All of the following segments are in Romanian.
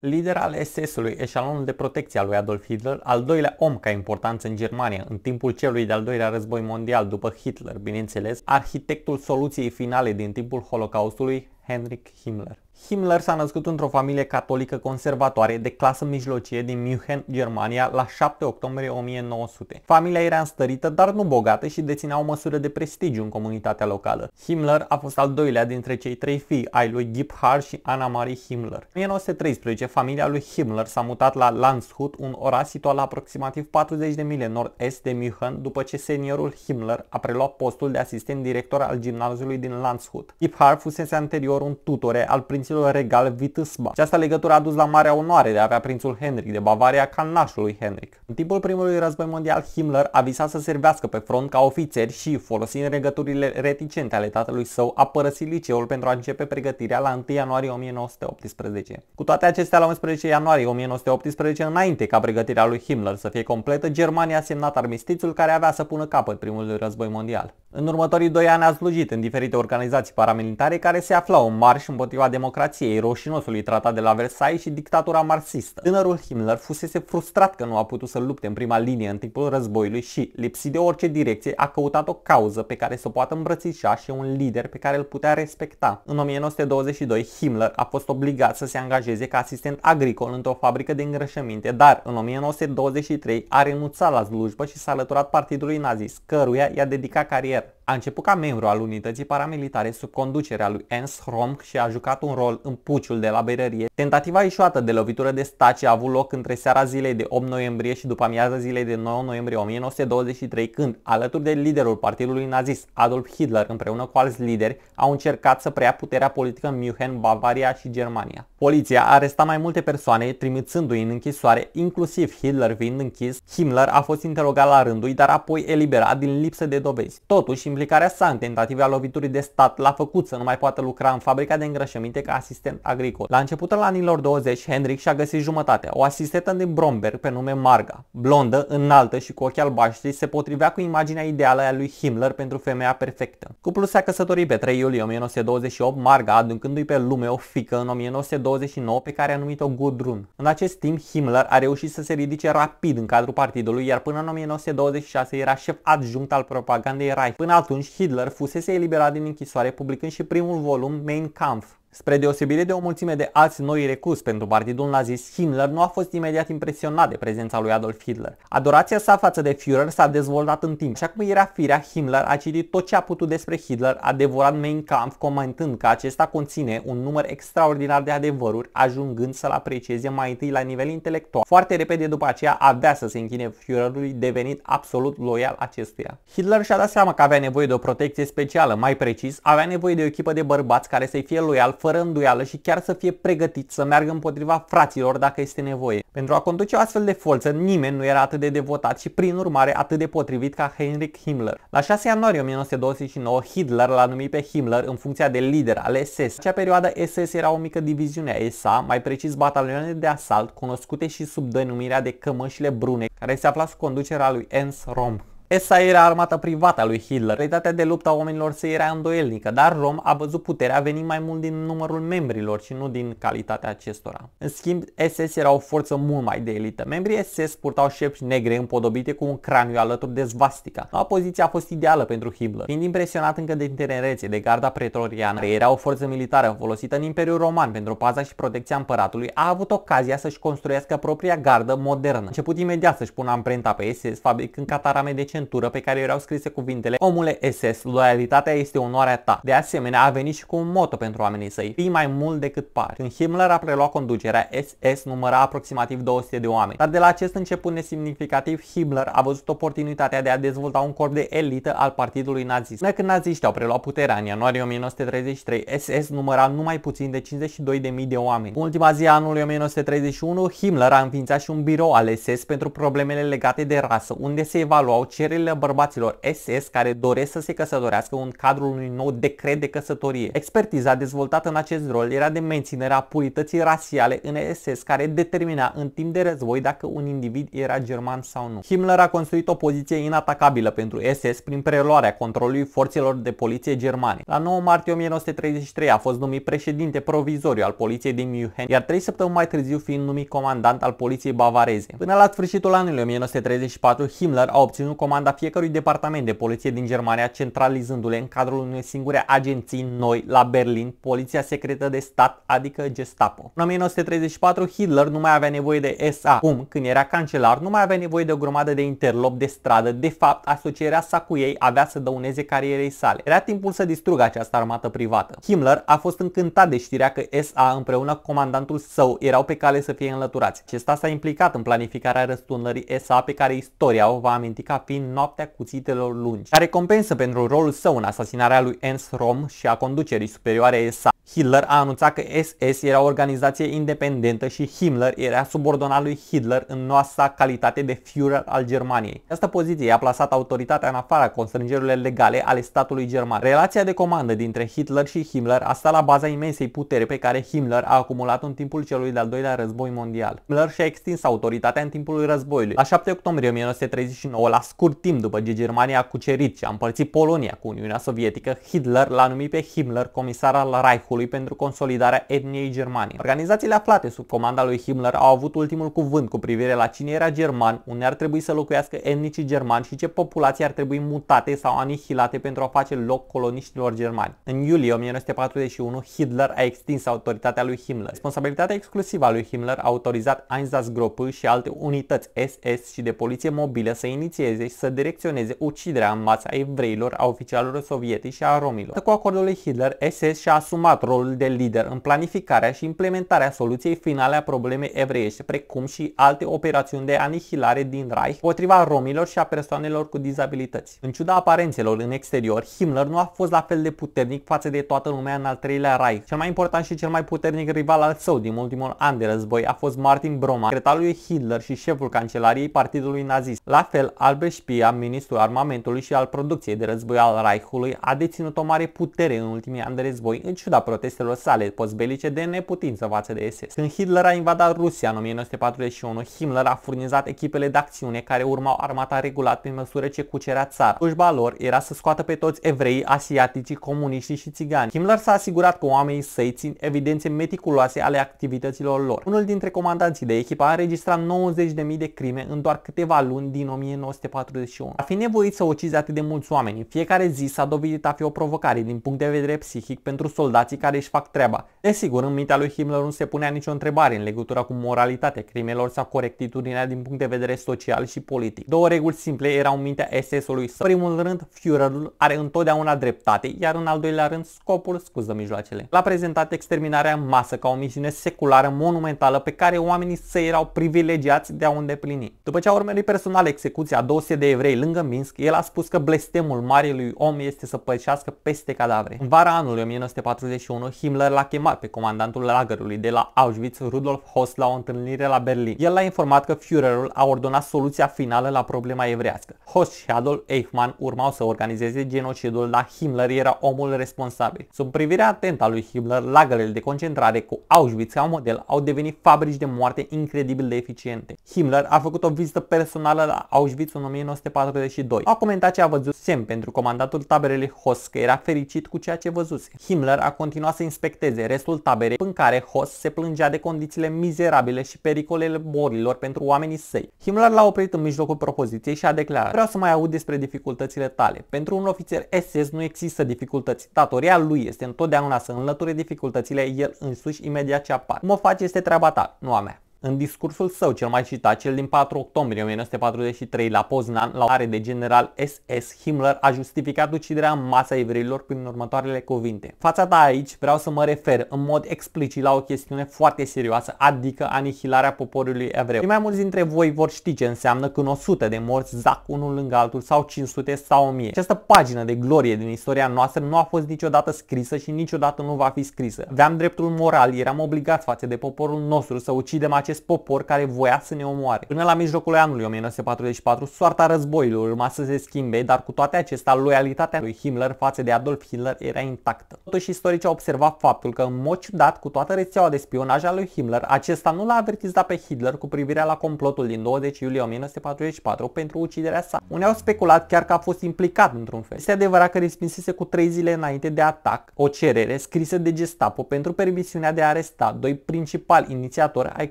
Lider al SS-ului, eșalonul de protecție al lui Adolf Hitler, al doilea om ca importanță în Germania în timpul celui de-al doilea război mondial după Hitler, bineînțeles, arhitectul soluției finale din timpul Holocaustului, Heinrich Himmler. Himmler s-a născut într-o familie catolică conservatoare de clasă mijlocie din München, Germania, la 7 octombrie 1900. Familia era înstărită, dar nu bogată și deținea o măsură de prestigiu în comunitatea locală. Himmler a fost al doilea dintre cei trei fii ai lui Gebhard și Anna Marie Himmler. În 1913, familia lui Himmler s-a mutat la Landshut, un oraș situat la aproximativ 40 de mile nord-est de München, după ce seniorul Himmler a preluat postul de asistent director al gimnaziului din Landshut. Gebhard fusese anterior un tutore al prinților regal Wittelsbach. Această legătură a dus la marea onoare de a avea prințul Henrik de Bavaria ca nașul lui Henrik. În timpul primului război mondial, Himmler a visat să servească pe front ca ofițer și, folosind legăturile reticente ale tatălui său, a părăsit liceul pentru a începe pregătirea la 1 ianuarie 1918. Cu toate acestea, la 11 ianuarie 1918, înainte ca pregătirea lui Himmler să fie completă, Germania a semnat armistițiul care avea să pună capăt primului război mondial. În următorii 2 ani a slujit în diferite organizații paramilitare care se aflau în marș împotriva democrației, rușinosului tratat de la Versailles și dictatura marxistă. Tânărul Himmler fusese frustrat că nu a putut să lupte în prima linie în timpul războiului și, lipsit de orice direcție, a căutat o cauză pe care să o poată îmbrățișa și un lider pe care îl putea respecta. În 1922, Himmler a fost obligat să se angajeze ca asistent agricol într-o fabrică de îngrășăminte, dar în 1923 a renunțat la slujbă și s-a alăturat partidului nazist, căruia i-a dedicat carieră. A început ca membru al unității paramilitare sub conducerea lui Ernst Röhm și a jucat un rol în puciul de la Berărie. Tentativa eșuată de lovitură de stat a avut loc între seara zilei de 8 noiembrie și după amiaza zilei de 9 noiembrie 1923, când, alături de liderul partidului nazist Adolf Hitler împreună cu alți lideri, au încercat să preia puterea politică în München, Bavaria și Germania. Poliția a arestat mai multe persoane, trimițându-i în închisoare, inclusiv Hitler fiind închis. Himmler a fost interogat la rândul, dar apoi eliberat din lipsă de dovezi. Totuși, implicarea sa în tentativa loviturii de stat l-a făcut să nu mai poată lucra în fabrica de îngrășăminte ca asistent agricol. La începutul anilor 20, Henrik și-a găsit jumătatea, o asistentă din Bromberg pe nume Marga. Blondă, înaltă și cu ochi albaștri, se potrivea cu imaginea ideală a lui Himmler pentru femeia perfectă. Cuplul s-a căsătorit pe 3 iulie 1928, Marga aducându-i pe lume o fiică în 1929 pe care a numit-o Gudrun. În acest timp, Himmler a reușit să se ridice rapid în cadrul partidului, iar până în 1926 era șef adjunct al propagandei Reich. Până atunci, Hitler fusese eliberat din închisoare, publicând și primul volum Mein Kampf. Spre deosebire de o mulțime de alți noi recruți pentru partidul nazist, Himmler nu a fost imediat impresionat de prezența lui Adolf Hitler. Adorația sa față de Führer s-a dezvoltat în timp. Așa cum era firea, Himmler a citit tot ce a putut despre Hitler, a devorat Mein Kampf, comentând că acesta conține un număr extraordinar de adevăruri, ajungând să-l aprecieze mai întâi la nivel intelectual. Foarte repede după aceea avea să se închine Führerului, devenit absolut loial acestuia. Hitler și-a dat seama că avea nevoie de o protecție specială, mai precis, avea nevoie de o echipă de bărbați care să-i fie loial, fără îndoială și chiar să fie pregătit să meargă împotriva fraților dacă este nevoie. Pentru a conduce o astfel de forță, nimeni nu era atât de devotat și prin urmare atât de potrivit ca Heinrich Himmler. La 6 ianuarie 1929, Hitler l-a numit pe Himmler în funcția de lider al SS. În acea perioadă, SS era o mică diviziune a SA, mai precis batalioane de asalt, cunoscute și sub denumirea de cămășile brune, care se afla sub conducerea lui Ernst Röhm. SA era armata privată a lui Hitler. Realitatea de luptă a oamenilor săi era îndoielnică, dar Röhm a văzut puterea veni mai mult din numărul membrilor și nu din calitatea acestora. În schimb, SS era o forță mult mai de elită. Membrii SS purtau șepci negre împodobite cu un craniu alături de svastica. Noua poziție a fost ideală pentru Hitler. Fiind impresionat încă de tinerețe de garda pretoriană, care era o forță militară folosită în Imperiul Roman pentru paza și protecția împăratului, a avut ocazia să-și construiască propria gardă modernă. A început imediat să-și pună amprenta pe SS, fabricând catarame de pe care erau scrise cuvintele: omule SS, loialitatea este onoarea ta. De asemenea, a venit și cu un motto pentru oamenii săi: fii mai mult decât pari. Când Himmler a preluat conducerea, SS număra aproximativ 200 de oameni. Dar de la acest început nesemnificativ, Himmler a văzut oportunitatea de a dezvolta un corp de elită al partidului nazist. Până când naziștii au preluat puterea în ianuarie 1933, SS număra numai puțin de 52.000 de oameni. În ultima zi a anului 1931, Himmler a înființat și un birou al SS pentru problemele legate de rasă, unde se evaluau cererile cererile bărbaților SS care doresc să se căsătorească în cadrul unui nou decret de căsătorie. Expertiza dezvoltată în acest rol era de menținerea purității rasiale în SS, care determina în timp de război dacă un individ era german sau nu. Himmler a construit o poziție inatacabilă pentru SS prin preluarea controlului forțelor de poliție germane. La 9 martie 1933 a fost numit președinte provizoriu al poliției din München, iar 3 săptămâni mai târziu fiind numit comandant al poliției bavareze. Până la sfârșitul anului 1934, Himmler a obținut comanda fiecărui departament de poliție din Germania, centralizându-le în cadrul unei singure agenții noi la Berlin, Poliția Secretă de Stat, adică Gestapo. În 1934, Hitler nu mai avea nevoie de SA. Acum, când era cancelar, nu mai avea nevoie de o grămadă de interlopi de stradă. De fapt, asocierea sa cu ei avea să dăuneze carierei sale. Era timpul să distrugă această armată privată. Himmler a fost încântat de știrea că SA împreună cu comandantul său erau pe cale să fie înlăturați. Acesta s-a implicat în planificarea răsturnării SA, pe care istoria o va aminti ca fiind noaptea cuțitelor lungi. Ca recompensă pentru rolul său în asasinarea lui Ernst Röhm și a conducerii superioare SA, Hitler a anunțat că SS era o organizație independentă și Himmler era subordonat lui Hitler în noua sa calitate de Führer al Germaniei. Această poziție i-a plasat autoritatea în afara constrângerilor legale ale statului german. Relația de comandă dintre Hitler și Himmler a stat la baza imensei puteri pe care Himmler a acumulat în timpul celui de-al doilea război mondial. Himmler și-a extins autoritatea în timpul războiului. La 7 octombrie 1939, la scurt timp după ce Germania a cucerit și a împărțit Polonia cu Uniunea Sovietică, Hitler l-a numit pe Himmler comisar al Reichului pentru consolidarea etniei germane. Organizațiile aflate sub comanda lui Himmler au avut ultimul cuvânt cu privire la cine era german, unde ar trebui să locuiască etnicii germani și ce populații ar trebui mutate sau anihilate pentru a face loc coloniștilor germani. În iulie 1941, Hitler a extins autoritatea lui Himmler. Responsabilitatea exclusivă a lui Himmler a autorizat Einsatzgruppe și alte unități SS și de poliție mobilă să inițieze și să direcționeze uciderea în masă a evreilor, a oficialilor sovietici și a romilor. Cu acordul lui Hitler, SS și-a asumat rolul de lider în planificarea și implementarea soluției finale a problemei evreiești, precum și alte operațiuni de anihilare din Reich potriva romilor și a persoanelor cu dizabilități. În ciuda aparențelor în exterior, Himmler nu a fost la fel de puternic față de toată lumea în al treilea Reich. Cel mai important și cel mai puternic rival al său din ultimul an de război a fost Martin Bormann, secretarul lui Hitler și șeful cancelariei partidului nazist. La fel, Albert Speer, ministrul armamentului și al producției de război al Reichului, a deținut o mare putere în ultimii ani de război, în ciuda protestelor sale postbelice de neputință față de SS. Când Hitler a invadat Rusia în 1941, Himmler a furnizat echipele de acțiune care urmau armata regulat pe măsură ce cucerea țara. Slujba lor era să scoată pe toți evreii, asiatici, comuniști și țigani. Himmler s-a asigurat că oamenii săi țin evidențe meticuloase ale activităților lor. Unul dintre comandanții de echipă a înregistrat 90.000 de crime în doar câteva luni din 1941. A fi nevoit să ucizi atât de mulți oameni în fiecare zi s-a dovedit a fi o provocare din punct de vedere psihic pentru soldații care își fac treaba. Desigur, în mintea lui Himmler nu se punea nicio întrebare în legătură cu moralitatea crimelor sau corectitudinea din punct de vedere social și politic. Două reguli simple erau în mintea SS-ului său. În primul rând, Führerul are întotdeauna dreptate, iar în al doilea rând, scopul scuză mijloacele. L-a prezentat exterminarea în masă ca o misiune seculară monumentală pe care oamenii săi erau privilegiați de a o îndeplini. După ce a urmărit personal execuția a 200 de evrei lângă Minsk, el a spus că blestemul marelui om este să pășească peste cadavre. În vara anului 1941, Himmler l-a chemat pe comandantul lagărului de la Auschwitz, Rudolf Höss, la o întâlnire la Berlin. El l-a informat că Führerul a ordonat soluția finală la problema evrească. Höss și Adolf Eichmann urmau să organizeze genocidul, dar Himmler era omul responsabil. Sub privirea atentă a lui Himmler, lagărele de concentrare cu Auschwitz ca model au devenit fabrici de moarte incredibil de eficiente. Himmler a făcut o vizită personală la Auschwitz în 1942. A comentat ce a văzut semn pentru comandantul taberei Höss că era fericit cu ceea ce văzuse. Himmler a continuat să inspecteze restul taberei, în care Höss se plângea de condițiile mizerabile și pericolele bolilor pentru oamenii săi. Himmler l-a oprit în mijlocul propoziției și a declarat: vreau să mai aud despre dificultățile tale. Pentru un ofițer SS nu există dificultăți. Datoria lui este întotdeauna să înlăture dificultățile el însuși imediat ce apar. Cum o faci este treaba ta, nu a mea. În discursul său cel mai citat, cel din 4 octombrie 1943 la Poznan, la o are de general SS, Himmler a justificat uciderea în masă a evreilor prin următoarele cuvinte: fața ta aici vreau să mă refer în mod explicit la o chestiune foarte serioasă, adică anihilarea poporului evreu. Cei mai mulți dintre voi vor ști ce înseamnă când 100 de morți zac unul lângă altul, sau 500 sau 1000. Această pagină de glorie din istoria noastră nu a fost niciodată scrisă și niciodată nu va fi scrisă. Aveam dreptul moral, eram obligați față de poporul nostru să ucidem acest popor care voia să ne omoare. Până la mijlocul anului 1944, soarta războiului urma să se schimbe, dar cu toate acestea, loialitatea lui Himmler față de Adolf Hitler era intactă. Totuși, istoricii au observat faptul că, în mod ciudat, cu toată rețeaua de spionaj a lui Himmler, acesta nu l-a avertizat pe Hitler cu privire la complotul din 20 iulie 1944 pentru uciderea sa. Unii au speculat chiar că a fost implicat într-un fel. Este adevărat că respinsese cu 3 zile înainte de atac o cerere scrisă de Gestapo pentru permisiunea de a aresta doi principali inițiatori ai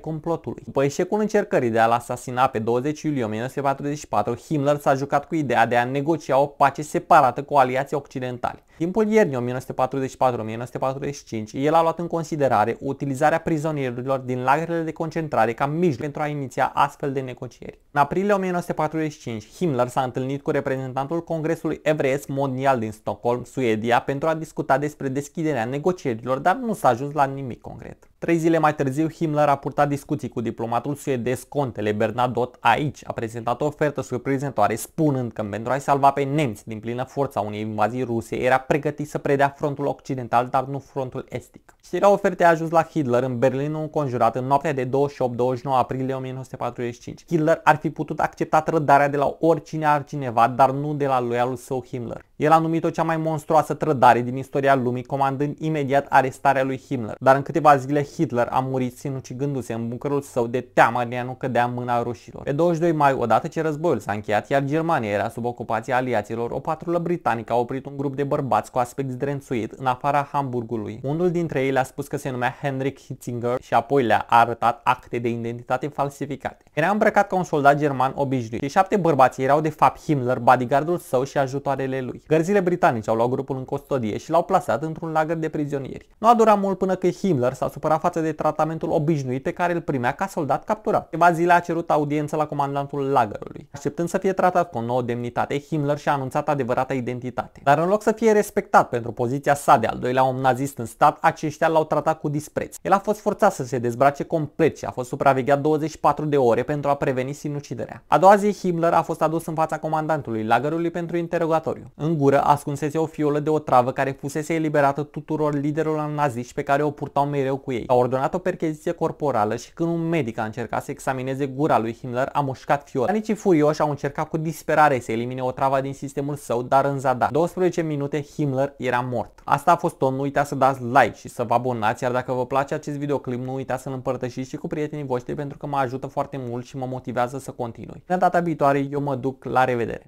complotului. După eșecul încercării de a-l asasina pe 20 iulie 1944, Himmler s-a jucat cu ideea de a negocia o pace separată cu aliații occidentali. În timpul iernii 1944-1945, el a luat în considerare utilizarea prizonierilor din lagărele de concentrare ca mijloc pentru a iniția astfel de negocieri. În aprilie 1945, Himmler s-a întâlnit cu reprezentantul Congresului Evreiesc Mondial din Stockholm, Suedia, pentru a discuta despre deschiderea negocierilor, dar nu s-a ajuns la nimic concret. 3 zile mai târziu, Himmler a purtat discuții cu diplomatul suedez Contele Bernadotte. Aici a prezentat o ofertă surprinzătoare, spunând că pentru a-i salva pe nemți din plină forța unei invazii ruse, era pregătit să predea frontul occidental, dar nu frontul estic. Știrea ofertei a ajuns la Hitler în Berlinul înconjurat în noaptea de 28-29 aprilie 1945. Hitler ar fi putut accepta trădarea de la oricine altcineva, dar nu de la loialul său Himmler. El a numit-o cea mai monstruoasă trădare din istoria lumii, comandând imediat arestarea lui Himmler. Dar în câteva zile Hitler a murit sinucigându-se în buncărul său de teamă de a nu cădea în mâna rușilor. Pe 22 mai, odată ce războiul s-a încheiat, iar Germania era sub ocupația aliaților, o patrulă britanică a oprit un grup de bărbați cu aspect zdrențuit în afara Hamburgului. Unul dintre ei le-a spus că se numea Heinrich Hitzinger și apoi le-a arătat acte de identitate falsificate. Era îmbrăcat ca un soldat german obișnuit. Cei 7 bărbați erau de fapt Himmler, bodyguardul său și ajutoarele lui. Gărzile britanice au luat grupul în custodie și l-au plasat într-un lagăr de prizonieri. Nu a durat mult până când Himmler s-a supărat față de tratamentul obișnuit pe care îl primea ca soldat capturat. Câteva zile a cerut audiență la comandantul lagărului. Așteptând să fie tratat cu o nouă demnitate, Himmler și-a anunțat adevărata identitate. Dar în loc să fie respectat pentru poziția sa de al doilea om nazist în stat, aceștia l-au tratat cu dispreț. El a fost forțat să se dezbrace complet și a fost supravegheat 24 de ore pentru a preveni sinuciderea. A doua zi, Himmler a fost adus în fața comandantului lagărului pentru interogatoriu. În gură ascunsese o fiolă de otravă care fusese eliberată tuturor liderilor naziști pe care o purtau mereu cu ei. A ordonat o percheziție corporală și când un medic a încercat să examineze gura lui Himmler, a mușcat fiola. Panicii furioși au încercat cu disperare să elimine otrava din sistemul său, dar în zadar. 12 minute Himmler era mort. Asta a fost tot, nu uitați să dați like și să vă abonați, iar dacă vă place acest videoclip, nu uitați să-l împărtășiți și cu prietenii voștri pentru că mă ajută foarte mult și mă motivează să continui. Până data viitoare, eu mă duc, la revedere!